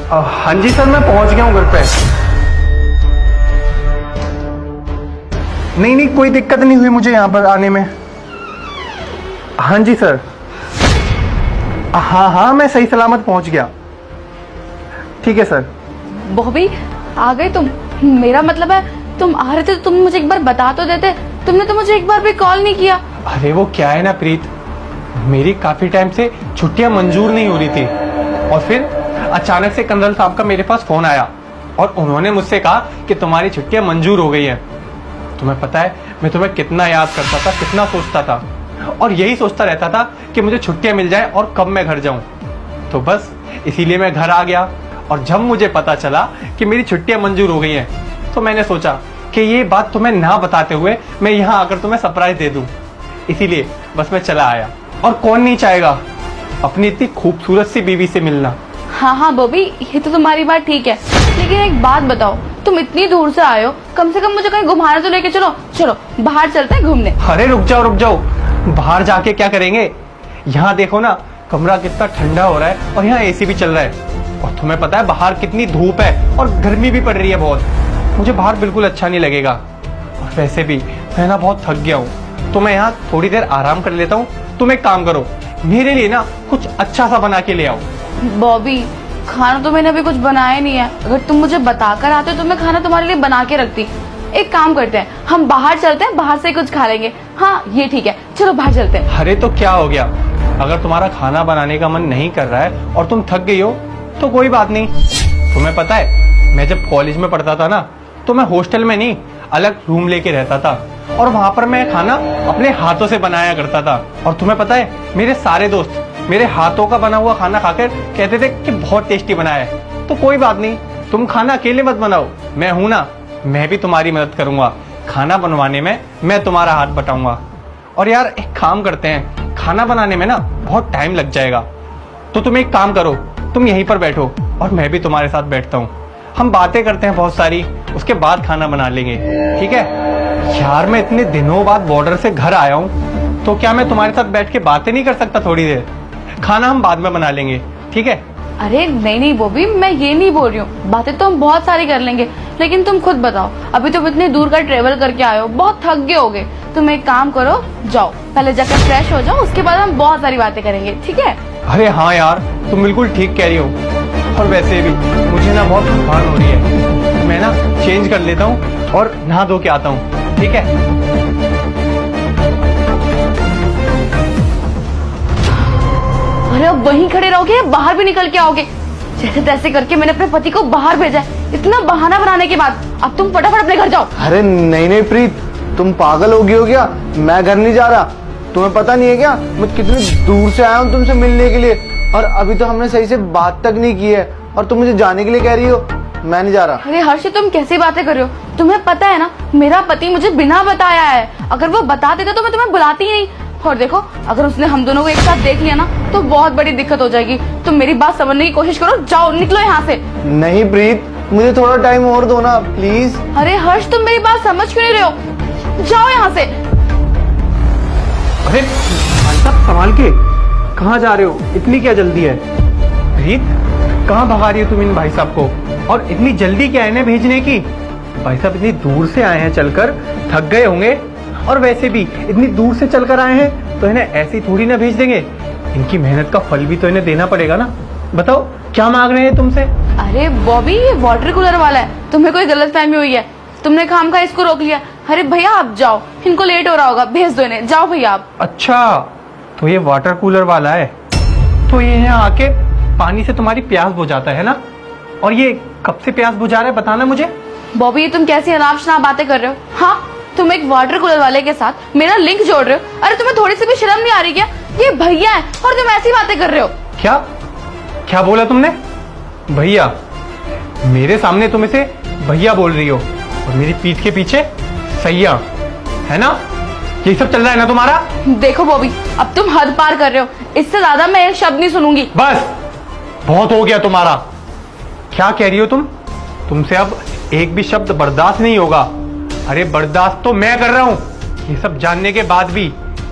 हाँ जी सर, मैं पहुंच गया हूँ घर पे। नहीं, कोई दिक्कत नहीं हुई मुझे यहाँ पर आने में। हाँ जी सर, हाँ, मैं सही सलामत पहुंच गया। ठीक है सर। बॉबी, आ गए तुम? मेरा मतलब है तुम आ रहे थे तो तुम मुझे एक बार बता तो देते। तुमने तो मुझे एक बार भी कॉल नहीं किया। अरे वो क्या है ना प्रीत, मेरी काफी टाइम से छुट्टियां मंजूर नहीं हो रही थी और फिर अचानक से कर्नल साहब का मेरे पास फोन आया और उन्होंने मुझसे कहा कि तुम्हारी छुट्टियां मंजूर हो गई हैं। तुम्हें पता है मैं तुम्हें कितना याद करता था, कितना सोचता था और यही सोचता रहता था कि मुझे छुट्टियां मिल जाए और कब मैं घर जाऊं। तो बस इसीलिए मैं घर आ गया और जब मुझे पता चला कि मेरी छुट्टियां मंजूर हो गई हैं तो मैंने सोचा कि ये बात तुम्हें ना बताते हुए मैं यहाँ आकर तुम्हें सरप्राइज दे दूं। इसीलिए बस मैं चला आया। और कौन नहीं चाहेगा अपनी इतनी खूबसूरत सी बीवी से मिलना। हाँ बॉबी, ये तो तुम्हारी बात ठीक है, लेकिन एक बात बताओ, तुम इतनी दूर से आए हो, कम से कम मुझे कहीं घुमाने तो लेके चलो। चलो बाहर चलते हैं घूमने। अरे रुक जाओ, बाहर जाके क्या करेंगे? यहाँ देखो ना, कमरा कितना ठंडा हो रहा है और यहाँ एसी भी चल रहा है। और तुम्हें पता है बाहर कितनी धूप है और गर्मी भी पड़ रही है बहुत। मुझे बाहर बिल्कुल अच्छा नहीं लगेगा और वैसे भी मैं ना बहुत थक गया हूँ, तो मैं यहाँ थोड़ी देर आराम कर लेता हूँ। तुम एक काम करो, मेरे लिए ना कुछ अच्छा सा बना के ले आओ। बॉबी, खाना तो मैंने अभी कुछ बनाया नहीं है। अगर तुम मुझे बताकर आते तो मैं खाना तुम्हारे लिए बना के रखती। एक काम करते हैं, हम बाहर चलते हैं, बाहर से कुछ खा लेंगे। हाँ ये ठीक है, चलो बाहर चलते हैं। अरे तो क्या हो गया, अगर तुम्हारा खाना बनाने का मन नहीं कर रहा है और तुम थक गई हो तो कोई बात नहीं। तुम्हें पता है मैं जब कॉलेज में पढ़ता था ना, तो मैं हॉस्टल में नहीं अलग रूम लेके रहता था और वहां पर मैं खाना अपने हाथों से बनाया करता था। और तुम्हें पता है मेरे सारे दोस्त मेरे हाथों का बना हुआ खाना खाकर कहते थे कि बहुत टेस्टी बनाया है। तो कोई बात नहीं, तुम खाना अकेले मत बनाओ, मैं हूं ना, मैं भी तुम्हारी मदद करूंगा। खाना बनवाने में मैं तुम्हारा हाथ बटाऊंगा। और यार एक काम करते हैं, खाना बनाने में ना बहुत टाइम लग जाएगा, तो तुम एक काम करो, तुम यहीं पर बैठो और मैं भी तुम्हारे साथ बैठता हूँ। हम बातें करते हैं बहुत सारी, उसके बाद खाना बना लेंगे, ठीक है? यार मैं इतने दिनों बाद बॉर्डर से घर आया हूँ, तो क्या मैं तुम्हारे साथ बैठ के बातें नहीं कर सकता थोड़ी देर? खाना हम बाद में बना लेंगे, ठीक है? अरे नहीं बॉबी, मैं ये नहीं बोल रही हूँ, बातें तो हम बहुत सारी कर लेंगे, लेकिन तुम खुद बताओ, अभी तुम इतने दूर का ट्रेवल करके आए हो, बहुत थक गए होगे। तुम एक काम करो, जाओ पहले जाकर फ्रेश हो जाओ, उसके बाद हम बहुत सारी बातें करेंगे, ठीक है? अरे हाँ यार, तुम बिल्कुल ठीक कह रही हो। और वैसे भी मुझे ना बहुत थकान हो रही है, मैं ना चेंज कर लेता हूँ और नहा धो के आता हूँ, ठीक है? अरे अब वहीं खड़े रहोगे या बाहर भी निकल के आओगे? जैसे तैसे करके मैंने अपने पति को बाहर भेजा है, इतना बहाना बनाने के बाद अब तुम फटाफट अपने घर जाओ। अरे नहीं प्रीत, तुम पागल हो गई हो क्या? मैं घर नहीं जा रहा। तुम्हें पता नहीं है क्या मैं कितनी दूर से आया हूँ तुमसे मिलने के लिए, और अभी तो हमने सही से बात तक नहीं की है और तुम मुझे जाने के लिए कह रही हो? मैं नहीं जा रहा। अरे हर्ष, तुम कैसी बातें कर रहे हो? तुम्हें पता है ना, मेरा पति मुझे बिना बताया है। अगर वो बता देता तो मैं तुम्हें बुलाती ही नहीं। और देखो, अगर उसने हम दोनों को एक साथ देख लिया ना तो बहुत बड़ी दिक्कत हो जाएगी। तुम मेरी बात समझने की कोशिश करो, जाओ निकलो यहाँ से। नहीं प्रीत, मुझे थोड़ा टाइम और दो ना प्लीज। अरे हर्ष, तुम मेरी बात समझ क्यों नहीं रहे हो? जाओ यहाँ से। अरे भाई साहब, संभाल के, कहाँ जा रहे हो? इतनी क्या जल्दी है? प्रीत, कहाँ भगा रही हो तुम इन भाई साहब को? और इतनी जल्दी क्या है इन्हें भेजने की? भाई साहब इतनी दूर से आए हैं चलकर, थक गए होंगे, और वैसे भी इतनी दूर से चलकर आए हैं तो इन्हें ऐसी थोड़ी ना भेज देंगे। इनकी मेहनत का फल भी तो इन्हें देना पड़ेगा ना। बताओ क्या मांग रहे हैं तुमसे? अरे बॉबी, ये वाटर कूलर वाला है, तुम्हें कोई गलतफहमी हुई है, तुमने खामखा इसको रोक लिया। अरे भैया आप जाओ, इनको लेट हो रहा होगा, भेज दो इन्हें, जाओ भैया आप। अच्छा, तो ये वाटर कूलर वाला है, तो ये यहाँ आके पानी से तुम्हारी प्यास बुझाता है ना? और ये कब से प्यास बुझा रहा है बताना मुझे। बॉबी, ये तुम कैसी अनाप शनाप बातें कर रहे हो? हाँ, तुम एक वाटर कूलर वाले के साथ मेरा लिंक जोड़ रहे हो। अरे तुम्हें थोड़ी सी भी शर्म नहीं आ रही क्या? ये भैया है और तुम ऐसी बातें कर रहे हो। क्या क्या बोला तुमने? भैया? मेरे सामने तुम इसे भैया बोल रही हो और मेरी पीठ के पीछे सैया, है ना? ये सब चल रहा है ना तुम्हारा? देखो बॉबी, अब तुम हद पार कर रहे हो, इससे ज्यादा मैं एक शब्द नहीं सुनूंगी। बस बहुत हो गया तुम्हारा। क्या कह रही हो तुम? तुमसे अब एक भी शब्द बर्दाश्त नहीं होगा। अरे बर्दाश्त तो मैं कर रहा हूँ, ये सब जानने के बाद भी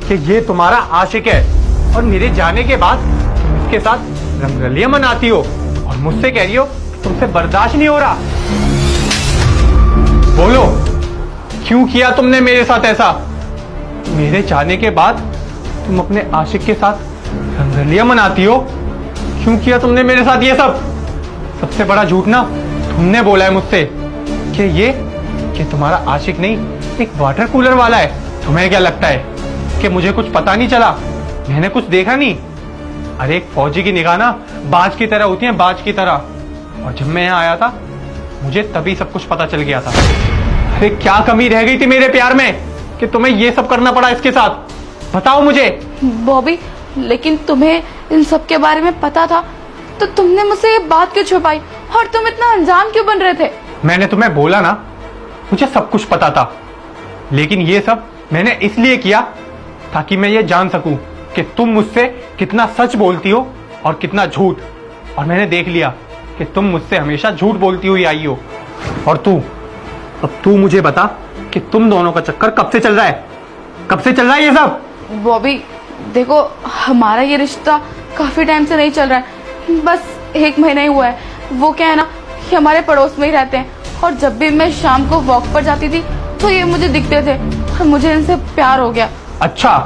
कि ये तुम्हारा आशिक है और मेरे जाने के बाद तुम इसके साथ रंगरलियां मनाती हो और मुझसे कह रही हो तुमसे बर्दाश्त नहीं हो रहा। बोलो, क्यों किया तुमने मेरे साथ ऐसा? मेरे चाहने के बाद तुम अपने आशिक के साथ रंगरलियां मनाती हो। क्यों किया तुमने मेरे साथ ये सब? सबसे बड़ा झूठ ना तुमने बोला है मुझसे कि तुम्हारा आशिक नहीं, एक वाटर कूलर वाला है। तुम्हें क्या लगता है कि मुझे कुछ पता नहीं चला? मैंने कुछ देखा नहीं? अरे एक फौजी की निगाह ना बाज की तरह होती है, बाज की तरह। और जब मैं यहाँ आया था मुझे तभी सब कुछ पता चल गया था। अरे क्या कमी रह गई थी मेरे प्यार में कि तुम्हें ये सब करना पड़ा इसके साथ? बताओ मुझे। बॉबी, लेकिन तुम्हें इन सब के बारे में पता था तो तुमने मुझसे ये बात क्यों छुपाई और तुम इतना अनजान क्यों बन रहे थे? मैंने तुम्हें बोला ना, मुझे सब कुछ पता था, लेकिन ये सब मैंने इसलिए किया ताकि मैं ये जान सकूं कि तुम मुझसे कितना सच बोलती हो और कितना झूठ। और मैंने देख लिया कि तुम मुझसे हमेशा झूठ बोलती हुई आई हो। और अब तू मुझे बता कि तुम दोनों का चक्कर कब से चल रहा है? कब से चल रहा है ये सब? बॉबी देखो, हमारा ये रिश्ता काफी टाइम से नहीं चल रहा है, बस 1 महीना ही हुआ है। वो क्या है ना कि हमारे पड़ोस में ही रहते हैं और जब भी मैं शाम को वॉक पर जाती थी तो ये मुझे दिखते थे और मुझे इनसे प्यार हो गया। अच्छा,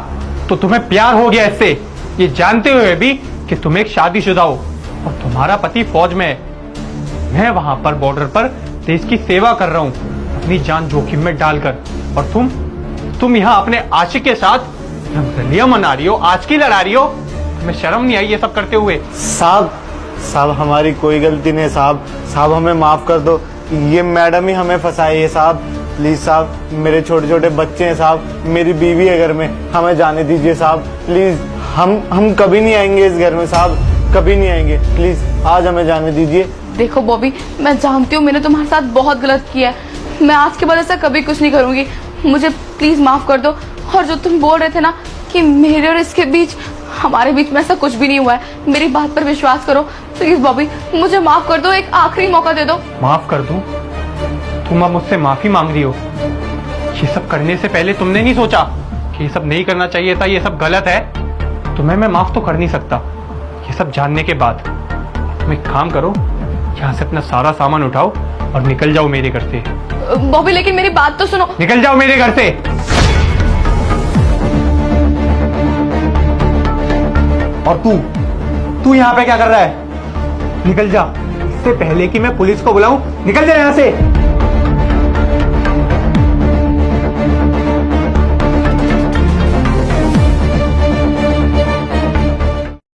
तो तुम्हें प्यार हो गया इससे, ये जानते हुए भी कि तुम एक शादीशुदा हो और तुम्हारा पति फौज में है। मैं वहां पर बॉर्डर पर देश की सेवा कर रहा हूँ अपनी जान जोखिम में डालकर, और तुम यहाँ अपने आशिक के साथ रंगरलियां मना रही हो, आज की लड़ा रही हो। तुम्हें शर्म नहीं आई ये सब करते हुए? साहब हमारी कोई गलती नहीं है साहब हमें माफ कर दो। ये मैडम ही हमें फंसाई है साहब। प्लीज साहब, मेरे छोटे छोटे बच्चे हैं साहब, मेरी बीवी है घर में, हमें जाने दीजिए साहब प्लीज। हम कभी नहीं आएंगे इस घर में साहब, कभी नहीं आएंगे, प्लीज आज हमें जाने दीजिए। देखो बॉबी, मैं जानती हूँ मैंने तुम्हारे साथ बहुत गलत किया है। मैं आज के बाद ऐसा कभी कुछ नहीं करूंगी। मुझे प्लीज माफ कर दो। और जो तुम बोल रहे थे ना कि मेरे और इसके बीच, हमारे बीच में ऐसा कुछ भी नहीं हुआ है। मेरी बात पर विश्वास करो प्लीज बॉबी, मुझे माफ कर दो, एक आखिरी मौका दे दो। माफ कर दूं? तुम अब मुझसे माफी मांग रही हो? ये सब करने से पहले तुमने नहीं सोचा कि ये सब नहीं करना चाहिए था, ये सब गलत है? तुम्हें मैं माफ तो कर नहीं सकता ये सब जानने के बाद। तुम एक काम करो, यहाँ से अपना सारा सामान उठाओ और निकल जाओ मेरे घर से। बॉबी लेकिन मेरी बात तो सुनो। निकल जाओ मेरे घर से। और तू यहाँ पे क्या कर रहा है? निकल जा, इससे पहले कि मैं पुलिस को बुलाऊं। निकल जा यहाँ से।